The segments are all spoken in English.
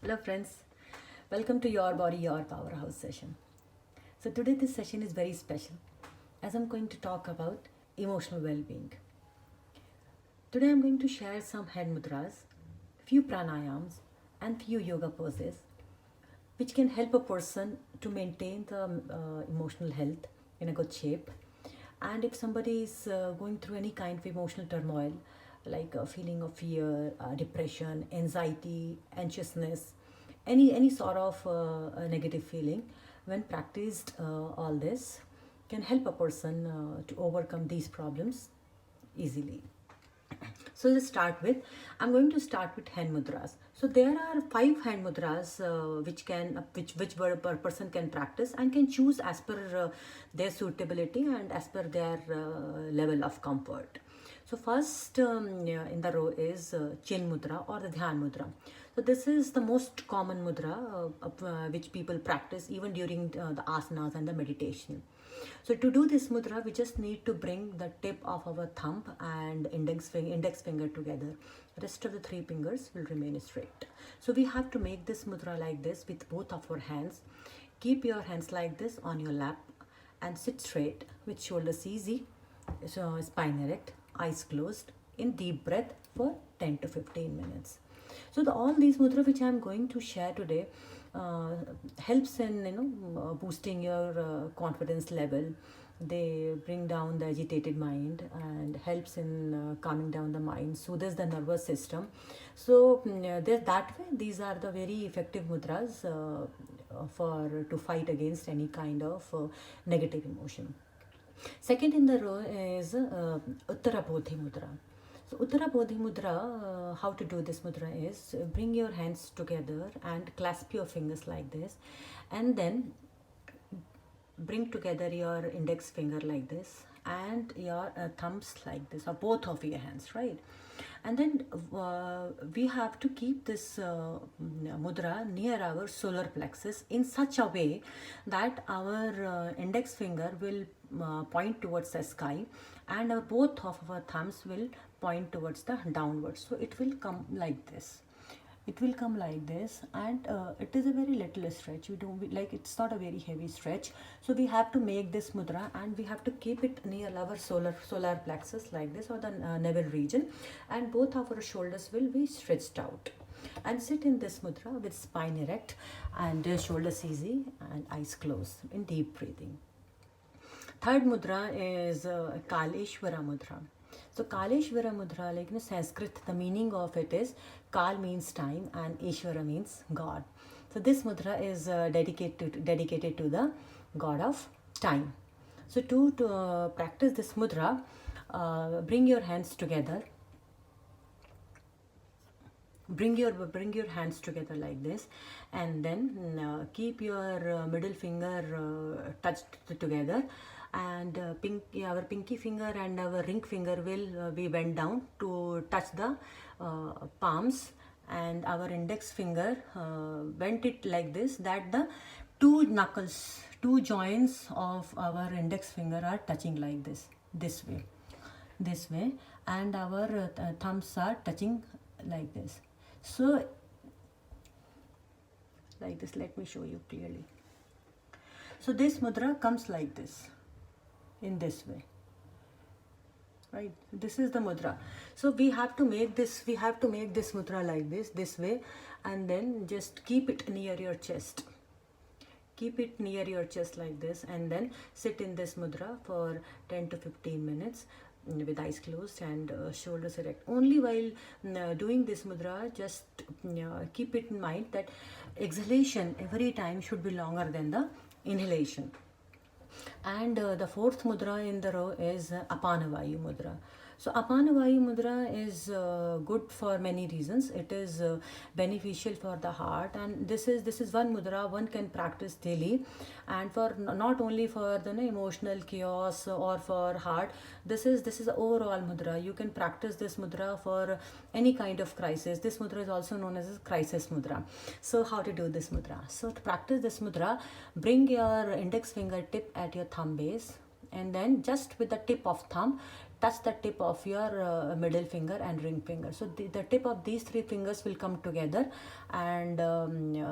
Hello friends, welcome to Your Body Your Powerhouse session. So today this session is very special as I'm going to talk about emotional well-being. Today I'm going to share some hand mudras, few pranayams and few yoga poses which can help a person to maintain the emotional health in a good shape. And if somebody is going through any kind of emotional turmoil, like a feeling of fear, depression, anxiety, anxiousness, any sort of a negative feeling, when practiced, all this can help a person to overcome these problems easily. So I'm going to start with hand mudras. So there are 5 hand mudras which person can practice and can choose as per their suitability and as per their level of comfort. So first in the row is chin mudra or the dhyan mudra. So this is the most common mudra which people practice even during the asanas and the meditation. So to do this mudra, we just need to bring the tip of our thumb and index finger together. Rest of the 3 fingers will remain straight. So we have to make this mudra like this with both of our hands. Keep your hands like this on your lap and sit straight with shoulders easy, so spine erect, eyes closed, in deep breath for 10 to 15 minutes. So all these mudra which I am going to share today uh, helps in boosting your confidence level. They bring down the agitated mind and helps in calming down the mind, soothes the nervous system. So that way these are the very effective mudras for to fight against any kind of negative emotion. Second in the row is Uttara Bodhi Mudra. So Uttara Bodhi Mudra, how to do this mudra is bring your hands together and clasp your fingers like this, and then bring together your index finger like this and your thumbs like this, or both of your hands, right? And then we have to keep this mudra near our solar plexus in such a way that our index finger will point towards the sky and both of our thumbs will point towards the downwards. So it will come like this. It will come like this, and it is a very little stretch. You don't like, it's not a very heavy stretch. So we have to make this mudra and we have to keep it near our solar plexus like this, or the navel region, and both of our shoulders will be stretched out. And sit in this mudra with spine erect and shoulders easy and eyes closed in deep breathing. Third mudra is Kaleshwara mudra. So Kaleshwara mudra, like Sanskrit, the meaning of it is Kal means time and Ishvara means God. So this mudra is dedicated to the God of time. So to practice this mudra, bring your hands together. Bring your hands together like this, and then keep your middle finger touched together, and our pinky finger and our ring finger will be bent down to touch the palms, and our index finger bent it like this, that the two joints of our index finger are touching like this way, and our thumbs are touching like this. So like this, let me show you clearly. So this mudra comes like this, in this way, right? This is the mudra. So we have to make this mudra like this way, and then just keep it near your chest. Keep it near your chest like this, and then sit in this mudra for 10 to 15 minutes with eyes closed and shoulders erect. Only while doing this mudra, just keep it in mind that exhalation every time should be longer than the inhalation. And the fourth mudra in the row is Apanavayu mudra. So Apanavayu mudra is good for many reasons. It is beneficial for the heart, and this is one mudra one can practice daily, and for not only for the emotional chaos or for heart. This is the overall mudra. You can practice this mudra for any kind of crisis. This mudra is also known as a crisis mudra. So how to do this mudra? So to practice this mudra, bring your index finger tip at your thumb base, and then just with the tip of thumb touch the tip of your middle finger and ring finger. So the tip of these three fingers will come together, and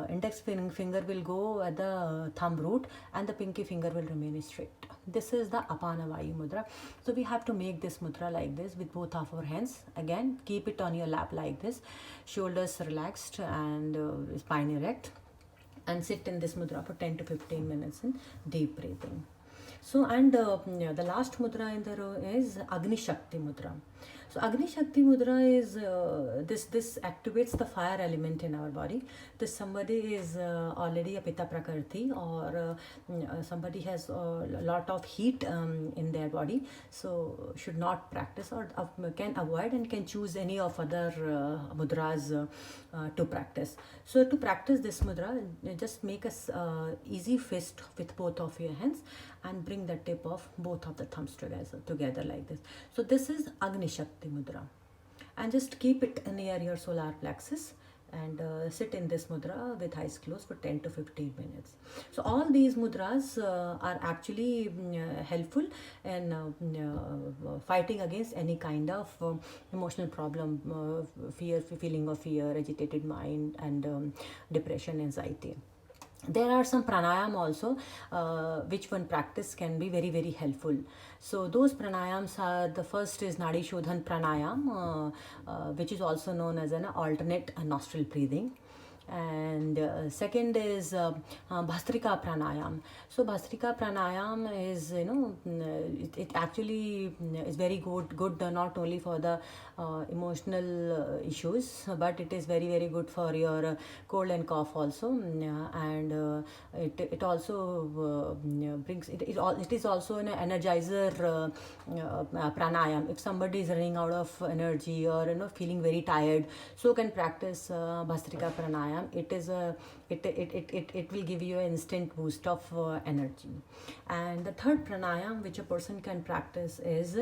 index finger will go at the thumb root, and the pinky finger will remain straight. This is the Apana Vayu Mudra. So we have to make this mudra like this with both of our hands. Again, keep it on your lap like this, shoulders relaxed and spine erect, and sit in this mudra for 10 to 15 minutes in deep breathing. So, and the last mudra in the row is Agni Shakti Mudra. So Agni Shakti Mudra is this activates the fire element in our body. This somebody is already a Pitta Prakriti, or somebody has a lot of heat in their body, so should not practice, or can avoid and can choose any of other mudras to practice. So to practice this mudra, just make a easy fist with both of your hands and bring the tip of both of the thumbs together like this. So this is Agni Shakti Mudra, and just keep it near your solar plexus and sit in this mudra with eyes closed for 10 to 15 minutes. So all these mudras are actually helpful in fighting against any kind of emotional problem, feeling of fear, agitated mind, and depression, anxiety. There are some pranayam also, which one practice can be very, very helpful. So those pranayams are, the first is Nadi Shodhan Pranayam, which is also known as an alternate nostril breathing. And second is Bhastrika Pranayam. So Bhastrika Pranayam is, it actually is very good not only for the emotional issues, but it is very, very good for your cold and cough also. And it also brings, it is also an energizer pranayam. If somebody is running out of energy, or feeling very tired, so can practice Bhastrika Pranayam. It will give you an instant boost of energy. And the third pranayam which a person can practice is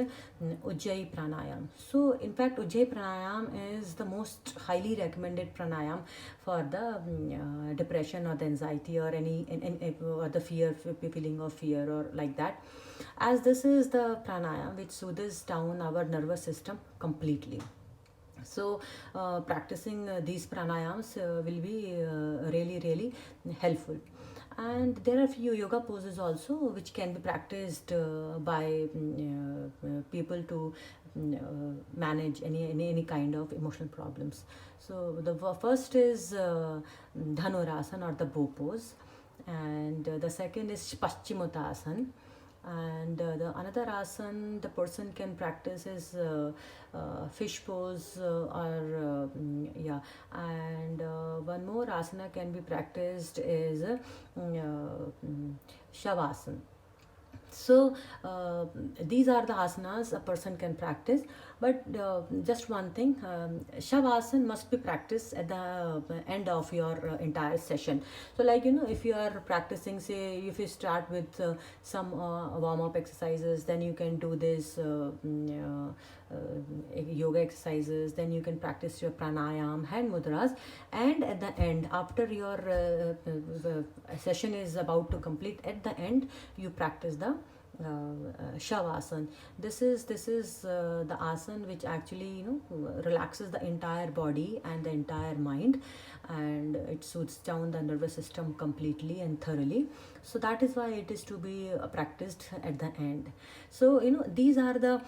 Ujjayi Pranayam. So in fact, Ujjayi Pranayam is the most highly recommended pranayam for the depression or the anxiety, or any or the feeling of fear, or like that, as this is the pranayam which soothes down our nervous system completely. So practicing these pranayams will be really, really helpful. And there are few yoga poses also which can be practiced by people to manage any kind of emotional problems. So the first is Dhanurasana, or the bow pose, and the second is Paschimottanasana. And the another asana the person can practice is fish pose, or yeah. And one more asana can be practiced is Shavasana. So these are the asanas a person can practice, but just one thing, Shavasana must be practiced at the end of your entire session. So like, if you are practicing, say if you start with some warm-up exercises, then you can do this yoga exercises, then you can practice your pranayam, hand mudras, and at the end, after your session is about to complete, at the end you practice the Shavasana. This is the asana which actually relaxes the entire body and the entire mind, and it soothes down the nervous system completely and thoroughly. So that is why it is to be practiced at the end. So these are the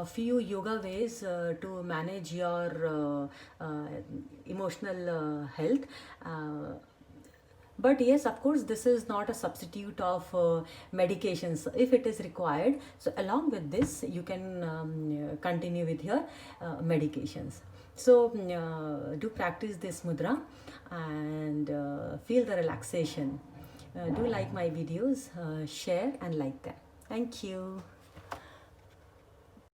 few yoga ways to manage your emotional health. But yes, of course, this is not a substitute of medications if it is required. So along with this, you can continue with your medications. So do practice this mudra and feel the relaxation. Do like my videos, share and like them. Thank you.